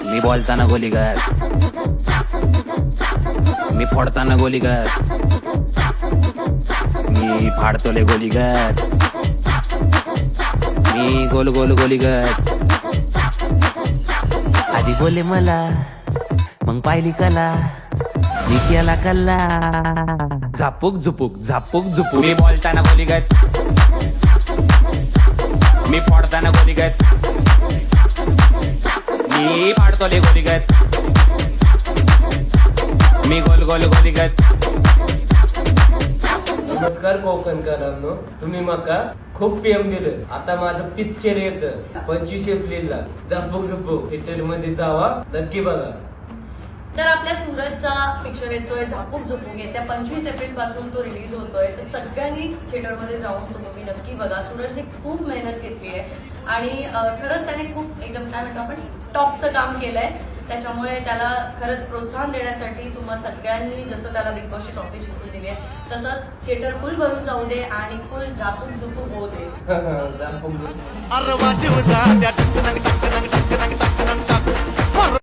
मी बोलताना गोलीगत, मी फोडताना गोलीगत, मी फाडतोले गोलीगत, मी गोल गोल गोलीगत. आधी बोले मला मग पाहिली कला, मी केला कल्ला. झापूक झुपूक झापूक झुपूक. मी बोलताना गोलीगत, मी फोडताना गोलीगत, मी फाडतोले गोलीगत, मी गोल गोल गोलीगत. नमस्कार कोकणकरांनो, तुम्ही माका खूप प्रेम दिलं. आता माझं पिक्चर येतं 25 एप्रिलला. झपूक झपूक थिएटर मध्ये जावा, नक्की बघा. तर आपल्या सूरजचा पिक्चर येतोय झापूक झुपूक. येत्या 25 एप्रिल पासून तो रिलीज होतोय. तर सगळ्यांनी थिएटरमध्ये जाऊन तो मूवी नक्की बघा. सूरजने खूप मेहनत घेतली आहे आणि खरंच त्याने खूप एकदम काय म्हणतो आपण टॉपचं काम केलंय. त्याच्यामुळे त्याला खरंच प्रोत्साहन देण्यासाठी तुम्हा सगळ्यांनी जसं त्याला बिग बॉसची ट्रॉफी जिंकून दिली आहे तसंच थिएटर फुल भरून जाऊ दे आणि फुल झापूक झुपूक होऊ दे. झपूक झपूक. अरे वाजवता त्या